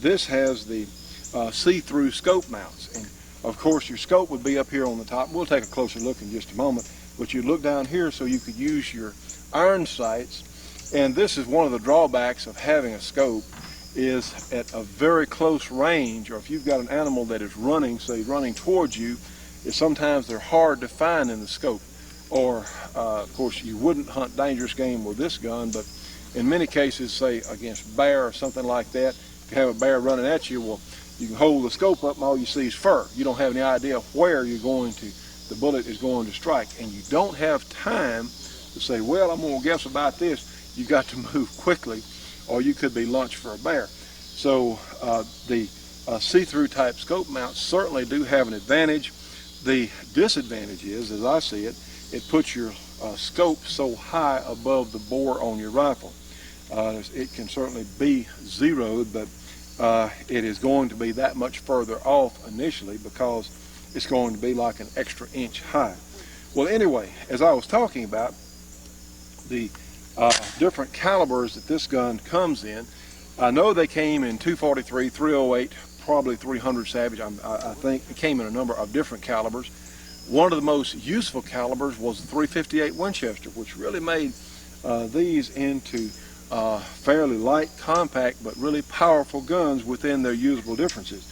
This has the see-through scope mounts, and of course your scope would be up here on the top. We'll take a closer look in just a moment, but you look down here so you could use your iron sights. And this is one of the drawbacks of having a scope, is at a very close range, or if you've got an animal that is running, say running towards you, sometimes they're hard to find in the scope. Or, of course, you wouldn't hunt dangerous game with this gun, but in many cases, say against bear or something like that, if you have a bear running at you, well, you can hold the scope up and all you see is fur. You don't have any idea where the bullet is going to strike, and you don't have time to say, well, I'm going to guess about this. You got to move quickly, or you could be lunch for a bear. So the see-through type scope mounts certainly do have an advantage. The disadvantage is, as I see it, it puts your scope so high above the bore on your rifle. It can certainly be zeroed, but it is going to be that much further off initially because it's going to be like an extra inch high. Well, anyway, as I was talking about, the different calibers that this gun comes in, I know they came in 243, 308, probably 300 Savage. I think it came in a number of different calibers. One of the most useful calibers was the 358 Winchester, which really made these into fairly light, compact, but really powerful guns within their usable differences.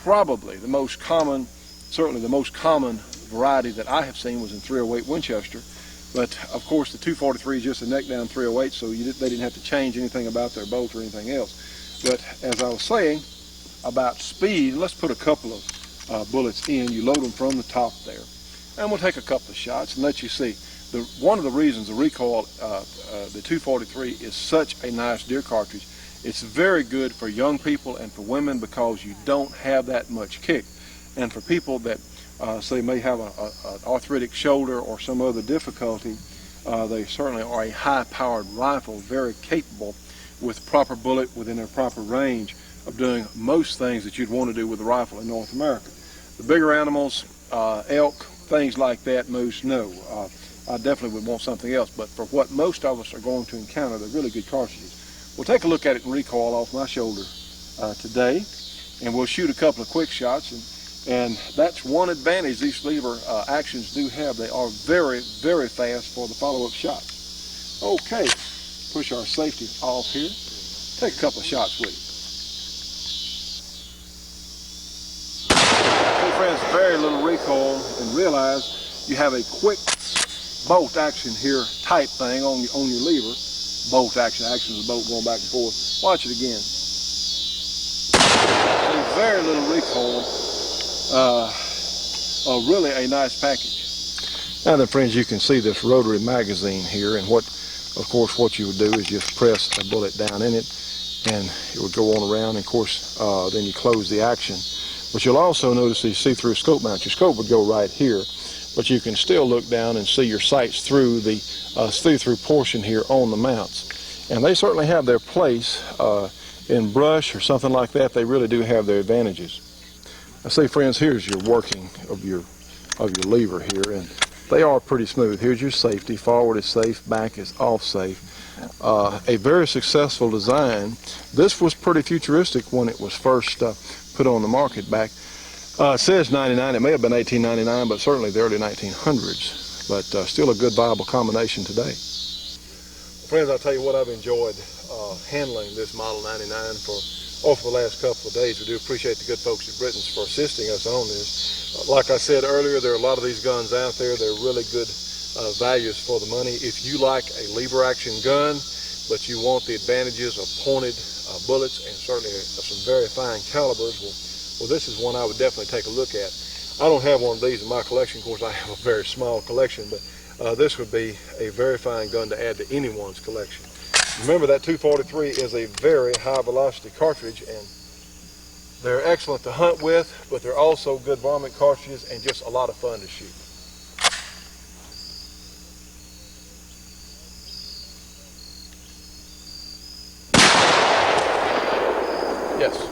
Probably the most common, certainly the most common variety that I have seen was in 308 Winchester. But of course the 243 is just a neck down 308, so they didn't have to change anything about their bolt or anything else. But as I was saying about speed, let's put a couple of bullets in. You load them from the top there, and we'll take a couple of shots and let you see. One of the reasons the recoil, the 243 is such a nice deer cartridge, it's very good for young people and for women because you don't have that much kick. And for people that say may have an arthritic shoulder or some other difficulty, they certainly are a high-powered rifle, very capable with proper bullet within their proper range of doing most things that you'd want to do with a rifle in North America. The bigger animals, elk, things like that, moose, no. I definitely would want something else, but for what most of us are going to encounter, they're really good cartridges. We'll take a look at it in recoil off my shoulder today, and we'll shoot a couple of quick shots. And that's one advantage these lever actions do have. They are very, very fast for the follow-up shots. Okay, push our safety off here. Take a couple of shots with it. Hey friends, very little recoil, and realize you have a quick bolt action here type thing on your lever. Bolt action is the bolt going back and forth. Watch it again. So very little recoil. Really a nice package. Now then, friends, you can see this rotary magazine here, and of course what you would do is just press a bullet down in it and it would go on around, and of course then you close the action. But you'll also notice these see-through scope mounts. Your scope would go right here, but you can still look down and see your sights through the see-through portion here on the mounts. And they certainly have their place in brush or something like that. They really do have their advantages. I say, friends, here's your working of your lever here, and They are pretty smooth. Here's your safety. Forward is safe, back is off safe. A very successful design. This was pretty futuristic when it was first put on the market back. It says 99. It may have been 1899, but certainly the early 1900s. But still a good, viable combination today. Friends, I'll tell you what, I've enjoyed handling this Model 99 for the last couple of days. We do appreciate the good folks at Britton's for assisting us on this. Like I said earlier, there are a lot of these guns out there. They're really good values for the money. If you like a lever action gun, but you want the advantages of pointed bullets and certainly some very fine calibers, well, this is one I would definitely take a look at. I don't have one of these in my collection. Of course, I have a very small collection, but this would be a very fine gun to add to anyone's collection. Remember that 243 is a very high velocity cartridge, and they're excellent to hunt with, but they're also good varmint cartridges and just a lot of fun to shoot. Yes.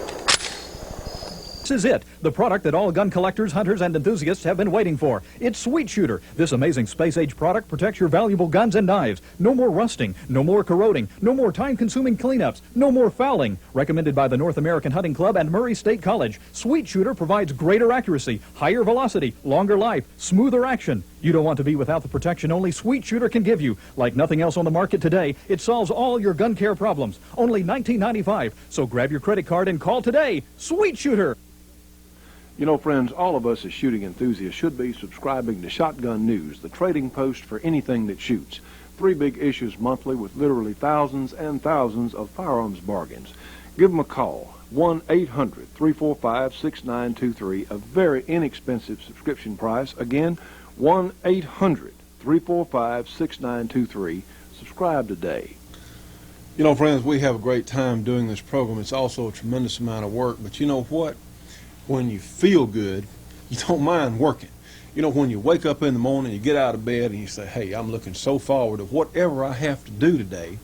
This is it, the product that all gun collectors, hunters, and enthusiasts have been waiting for. It's Sweet Shooter. This amazing space-age product protects your valuable guns and knives. No more rusting, no more corroding, no more time-consuming cleanups, no more fouling. Recommended by the North American Hunting Club and Murray State College, Sweet Shooter provides greater accuracy, higher velocity, longer life, smoother action. You don't want to be without the protection only Sweet Shooter can give you. Like nothing else on the market today, it solves all your gun care problems. Only $19.95. So grab your credit card and call today. Sweet Shooter! You know, friends, all of us as shooting enthusiasts should be subscribing to Shotgun News, the trading post for anything that shoots. 3 big issues monthly with literally thousands and thousands of firearms bargains. Give them a call, 1-800-345-6923, a very inexpensive subscription price. Again, 1-800-345-6923. Subscribe today. You know, friends, we have a great time doing this program. It's also a tremendous amount of work, but you know what? When you feel good, you don't mind working. You know, when you wake up in the morning, you get out of bed and you say, hey, I'm looking so forward to whatever I have to do today.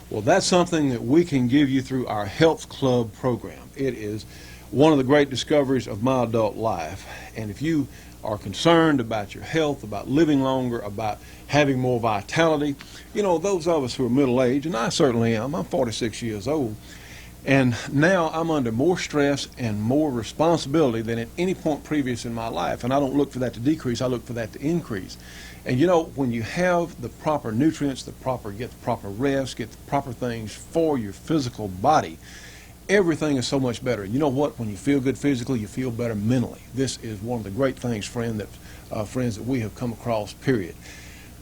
Well, that's something that we can give you through our Health Club program. It is one of the great discoveries of my adult life. And if you are concerned about your health, about living longer, about having more vitality, you know, those of us who are middle-aged, and I certainly am, I'm 46 years old, and now I'm under more stress and more responsibility than at any point previous in my life. And I don't look for that to decrease, I look for that to increase. And you know, when you have the proper nutrients, get the proper rest, get the proper things for your physical body, everything is so much better. You know what? When you feel good physically, you feel better mentally. This is one of the great things, friends, that we have come across, period.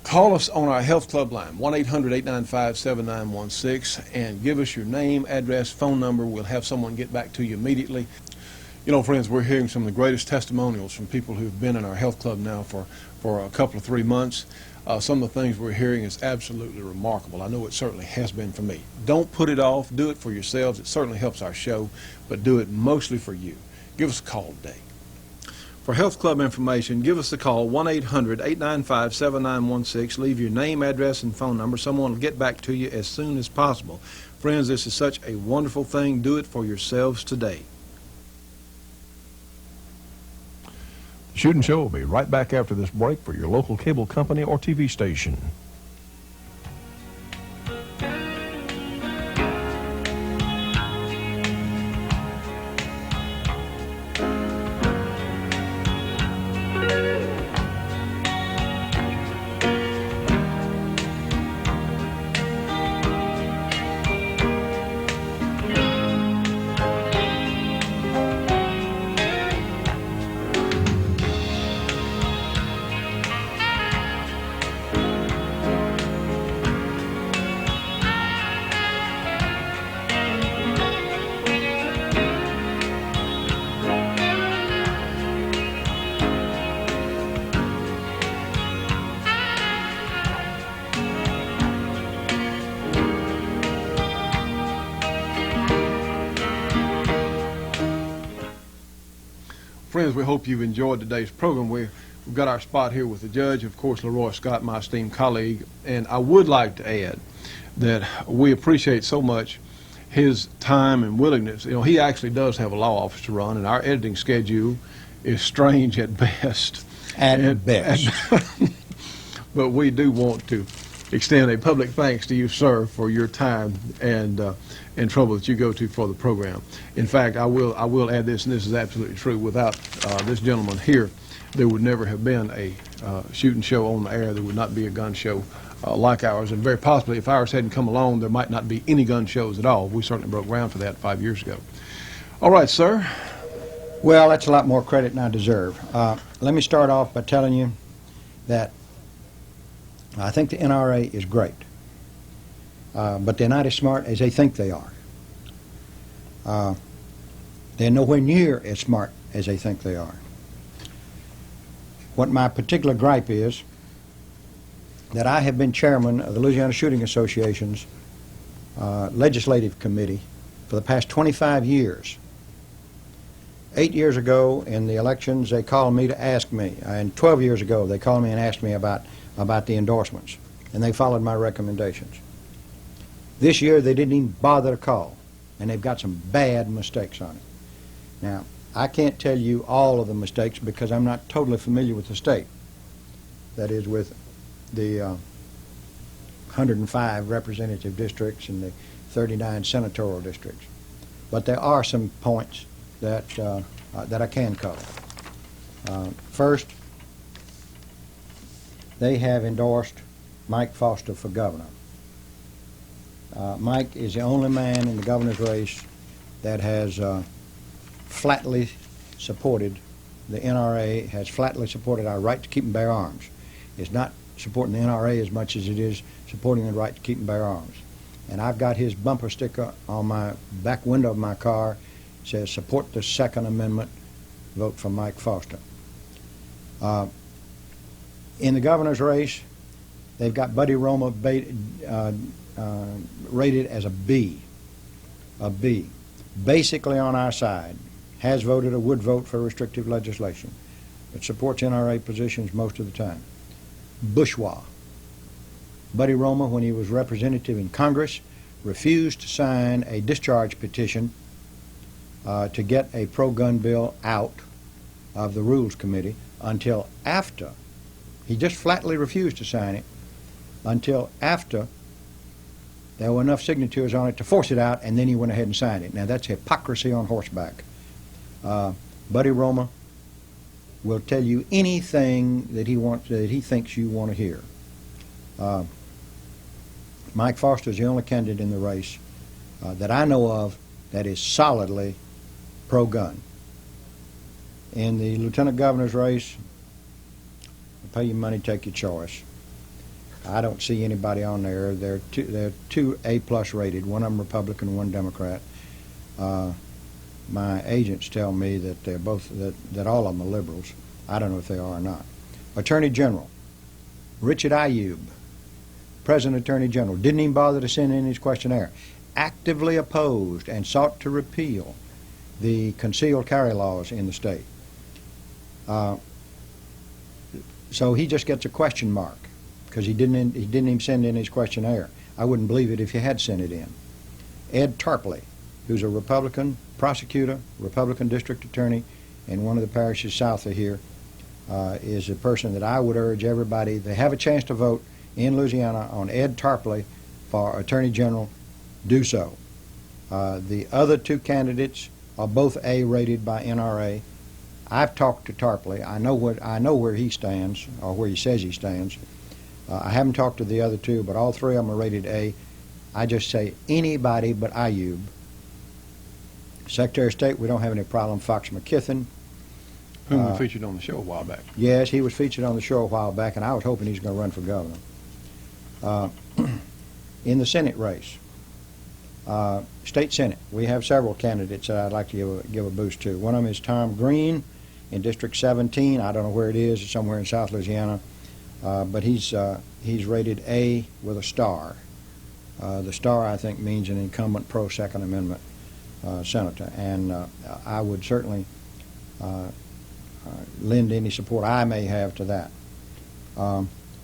Call us on our Health Club line, 1-800-895-7916, and give us your name, address, phone number. We'll have someone get back to you immediately. You know, friends, we're hearing some of the greatest testimonials from people who've been in our Health Club now for a couple of 3 months. Some of the things we're hearing is absolutely remarkable. I know it certainly has been for me. Don't put it off. Do it for yourselves. It certainly helps our show, but do it mostly for you. Give us a call today. For Health Club information, give us a call, 1-800-895-7916. Leave your name, address, and phone number. Someone will get back to you as soon as possible. Friends, this is such a wonderful thing. Do it for yourselves today. The Shootin' Show will be right back after this break for your local cable company or TV station. Friends, we hope you've enjoyed today's program. We've got our spot here with the judge, of course, Leroy Scott, my esteemed colleague, and I would like to add that we appreciate so much his time and willingness. You know, he actually does have a law office to run, and our editing schedule is strange at best. At best. but we do want to extend a public thanks to you, sir, for your time and trouble that you go to for the program. In fact, I will add this, and this is absolutely true. Without this gentleman here, there would never have been a shooting show on the air. There would not be a gun show like ours, and very possibly if ours hadn't come along, there might not be any gun shows at all. We certainly broke ground for that 5 years ago. All right, sir. Well, that's a lot more credit than I deserve. Let me start off by telling you that I think the NRA is great, but they're not as smart as they think they are. They're nowhere near as smart as they think they are. What my particular gripe is that I have been chairman of the Louisiana Shooting Association's legislative committee for the past 25 years. 8 years ago in the elections, they called me to ask me, and 12 years ago they called me and asked me about the endorsements, and they followed my recommendations. This year they didn't even bother to call, and they've got some bad mistakes on it. Now, I can't tell you all of the mistakes because I'm not totally familiar with the state. That is, with the 105 representative districts and the 39 senatorial districts. But there are some points that I can cover. First, they have endorsed Mike Foster for governor. Mike is the only man in the governor's race that has flatly supported the NRA, has flatly supported our right to keep and bear arms. It's not supporting the NRA as much as it is supporting the right to keep and bear arms. And I've got his bumper sticker on my back window of my car. It says, "Support the Second Amendment, vote for Mike Foster." In the governor's race, they've got Buddy Roma rated as a B. A B. Basically on our side. Has voted or would vote for restrictive legislation. But supports NRA positions most of the time. Bourgeois. Buddy Roma, when he was representative in Congress, refused to sign a discharge petition to get a pro-gun bill out of the Rules Committee until after. He just flatly refused to sign it until after there were enough signatures on it to force it out, and then he went ahead and signed it. Now that's hypocrisy on horseback. Buddy Roma will tell you anything that he thinks you want to hear. Mike Foster is the only candidate in the race that I know of that is solidly pro-gun. In the lieutenant governor's race, pay your money, take your choice. I don't see anybody on there. They're two A+ rated, one of them Republican, one Democrat. My agents tell me that they're both that all of them are liberals. I don't know if they are or not. Attorney General Richard Ayub, President Attorney General, didn't even bother to send in his questionnaire. Actively opposed and sought to repeal the concealed carry laws in the state. So he just gets a question mark because he didn't even send in his questionnaire. I wouldn't believe it if he had sent it in. Ed Tarpley, who's a Republican prosecutor, Republican district attorney in one of the parishes south of here, is a person that I would urge everybody, they have a chance to vote in Louisiana on Ed Tarpley for Attorney General, do so. The other two candidates are both A rated by NRA. I've talked to Tarpley. I know where he stands, or where he says he stands. I haven't talked to the other two, but all three of them are rated A. I just say anybody but Ayub. Secretary of State, we don't have any problem. Fox McKithen. Whom we featured on the show a while back. Yes, he was featured on the show a while back, and I was hoping he's going to run for governor. In the Senate race, State Senate, we have several candidates that I'd like to give a boost to. One of them is Tom Green in District 17. I don't know where it is. It's somewhere in South Louisiana. But he's rated A with a star. The star, I think, means an incumbent pro-Second Amendment senator. And I would certainly lend any support I may have to that.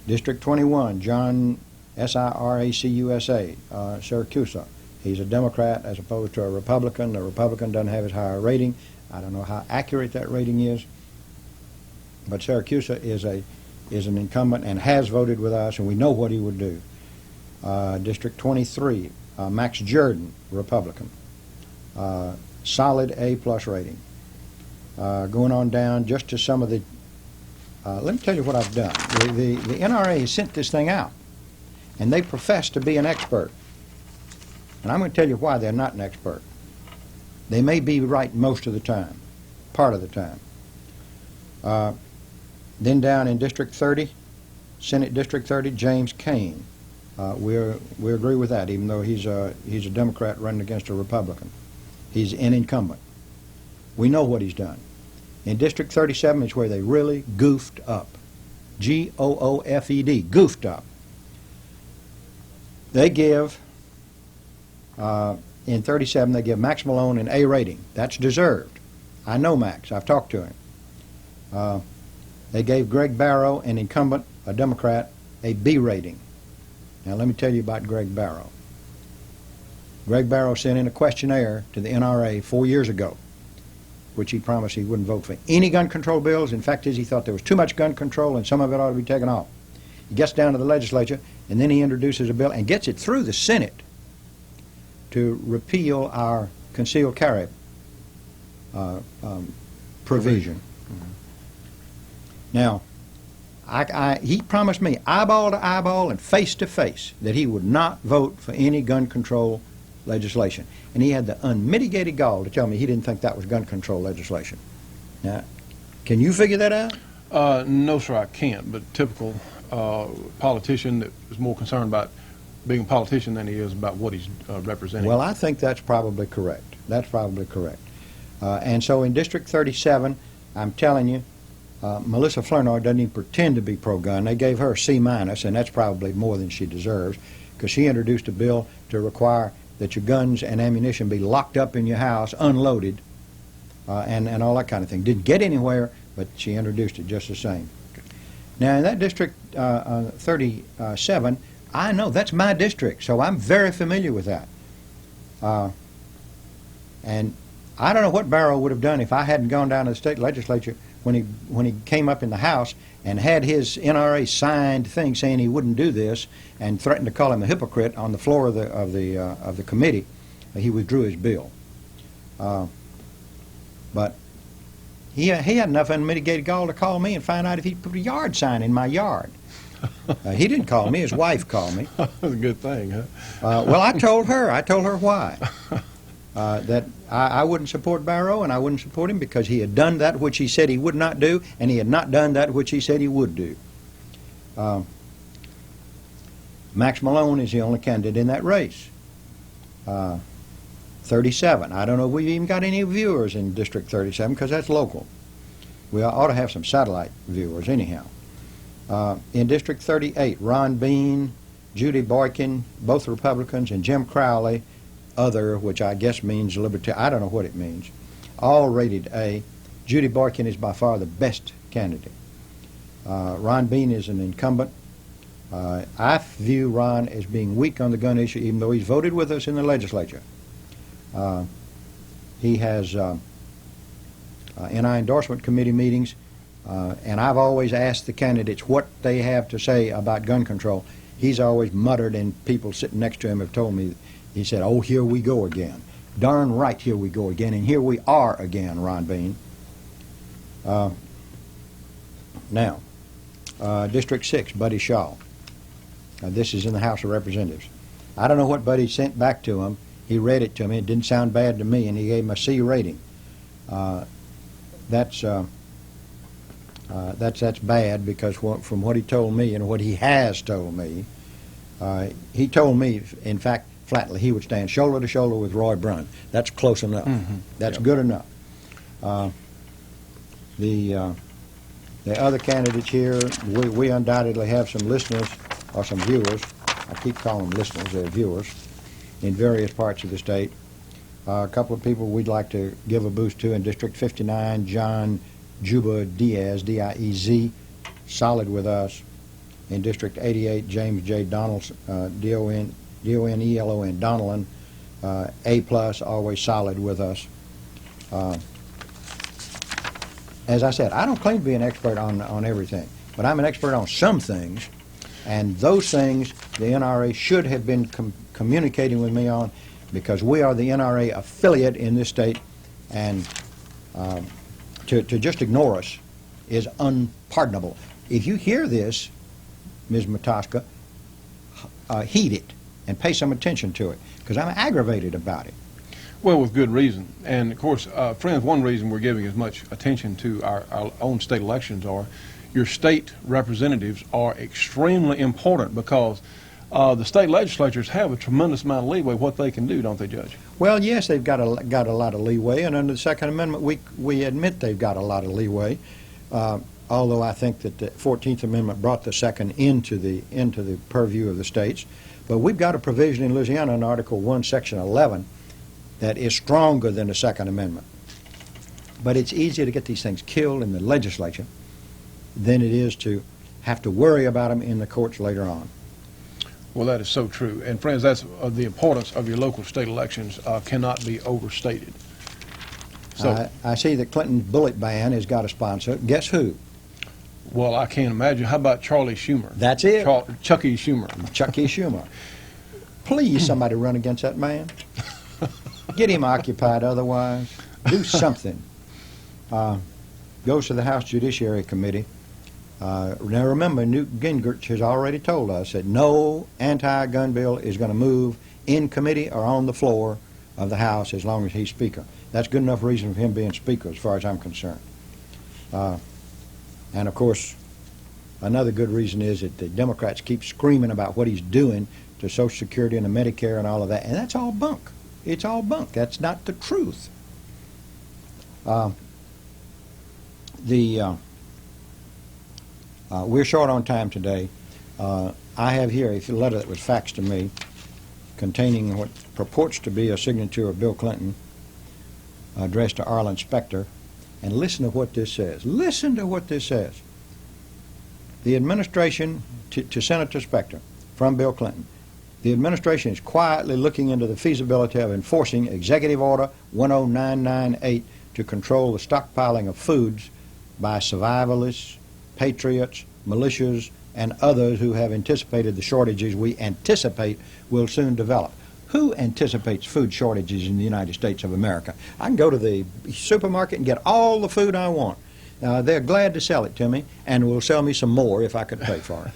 District 21, John Siracusa, Siracusa. He's a Democrat as opposed to a Republican. The Republican doesn't have as high a rating. I don't know how accurate that rating is. But Siracusa is is an incumbent and has voted with us, and we know what he would do. District 23, Max Jordan, Republican. Solid A+ rating. Going on down just to some of the, let me tell you what I've done. The NRA has sent this thing out, and they profess to be an expert. And I'm going to tell you why they're not an expert. They may be right most of the time, part of the time. Then down in District 30, Senate District 30, James Kane. We agree with that, even though he's a Democrat running against a Republican. He's an incumbent. We know what he's done. In District 37 is where they really goofed up. Goofed, goofed up. They give, in 37, they give Max Malone an A rating. That's deserved. I know Max. I've talked to him. They gave Greg Barrow, an incumbent, a Democrat, a B rating. Now let me tell you about Greg Barrow. Greg Barrow sent in a questionnaire to the NRA 4 years ago, which he promised he wouldn't vote for any gun control bills. In fact, he thought there was too much gun control and some of it ought to be taken off. He gets down to the legislature, and then he introduces a bill and gets it through the Senate to repeal our concealed carry provision. Now, he promised me eyeball to eyeball and face to face that he would not vote for any gun control legislation. And he had the unmitigated gall to tell me he didn't think that was gun control legislation. Now, can you figure that out? No, sir, I can't. But typical politician that is more concerned about being a politician than he is about what he's representing. Well, I think that's probably correct. That's probably correct. And so in District 37, I'm telling you, Melissa Flournoy doesn't even pretend to be pro-gun. They gave her a C-, and that's probably more than she deserves, because she introduced a bill to require that your guns and ammunition be locked up in your house, unloaded, and all that kind of thing. Didn't get anywhere, but she introduced it just the same. Now, in that District 37, I know that's my district, so I'm very familiar with that. And I don't know what Barrow would have done if I hadn't gone down to the state legislature when he came up in the House and had his NRA signed thing saying he wouldn't do this and threatened to call him a hypocrite on the floor of the committee. He withdrew his bill. But he had enough unmitigated gall to call me and find out if he'd put a yard sign in my yard. He didn't call me. His wife called me. That's a good thing, huh? Well, I told her why. That I wouldn't support Barrow, and I wouldn't support him because he had done that which he said he would not do, and he had not done that which he said he would do. Max Malone is the only candidate in that race. 37. I don't know if we've even got any viewers in District 37 because that's local. We ought to have some satellite viewers anyhow. In District 38, Ron Bean, Judy Boykin, both Republicans, and Jim Crowley, other, which I guess means libertarian. I don't know what it means. All rated A. Judy Boykin is by far the best candidate. Ron Bean is an incumbent. I view Ron as being weak on the gun issue, even though he's voted with us in the legislature. He has NI endorsement committee meetings, and I've always asked the candidates what they have to say about gun control. He's always muttered, and people sitting next to him have told me, he said, "Oh, here we go again." Darn right, here we go again, and here we are again, Ron Bean. Now, District 6, Buddy Shaw. This is in the House of Representatives. I don't know what Buddy sent back to him. He read it to me. It didn't sound bad to me, and he gave him a C rating. That's bad because from what he told me and what he has told me, he told me, in fact, flatly, he would stand shoulder to shoulder with Roy Brunn. That's close enough. Mm-hmm. That's good enough. The other candidates here, we undoubtedly have some listeners or some viewers. I keep calling them listeners, they're viewers, in various parts of the state. A couple of people we'd like to give a boost to in District 59, John Juba Diaz, D-I-E-Z, solid with us. In District 88, James J. Donaldson, D-O-N-E-L-O-N, Donelon, A+, always solid with us. As I said, I don't claim to be an expert on everything. but I'm an expert on some things, and those things the NRA should have been communicating with me on, because we are the NRA affiliate in this state, and to just ignore us is unpardonable. If you hear this, Ms. Matoska, heed it and pay some attention to it, because I'm aggravated about it. Well, with good reason. And of course, friends, one reason we're giving as much attention to our own state elections are your state representatives are extremely important, because the state legislatures have a tremendous amount of leeway what they can do, don't they, Judge? Well, yes, they've got a lot of leeway, and under the Second Amendment, we admit they've got a lot of leeway. Although I think that the 14th Amendment brought the second into the purview of the states. But we've got a provision in Louisiana in Article 1, Section 11, that is stronger than the Second Amendment. But it's easier to get these things killed in the legislature than it is to have to worry about them in the courts later on. Well, that is so true. And friends, that's the importance of your local state elections cannot be overstated. So I see that Clinton's bullet ban has got a sponsor. Guess who? Well, I can't imagine. How about Charlie Schumer? That's it. Chucky Schumer. Chucky Schumer. Please, somebody run against that man. Get him occupied otherwise. Do something. Goes to the House Judiciary Committee. Now remember, Newt Gingrich has already told us that no anti-gun bill is going to move in committee or on the floor of the House as long as he's Speaker. That's good enough reason for him being Speaker as far as I'm concerned. And of course, another good reason is that the Democrats keep screaming about what he's doing to Social Security and the Medicare and all of that, and that's all bunk. It's all bunk. That's not the truth. We're short on time today. I have here a letter that was faxed to me containing what purports to be a signature of Bill Clinton addressed to Arlen Specter. And listen to what this says. Listen to what this says. The administration, to Senator Specter, from Bill Clinton, the administration is quietly looking into the feasibility of enforcing Executive Order 10998 to control the stockpiling of foods by survivalists, patriots, militias, and others who have anticipated the shortages we anticipate will soon develop. Who anticipates food shortages in the United States of America? I can go to the supermarket and get all the food I want. They're glad to sell it to me, and will sell me some more if I could pay for it.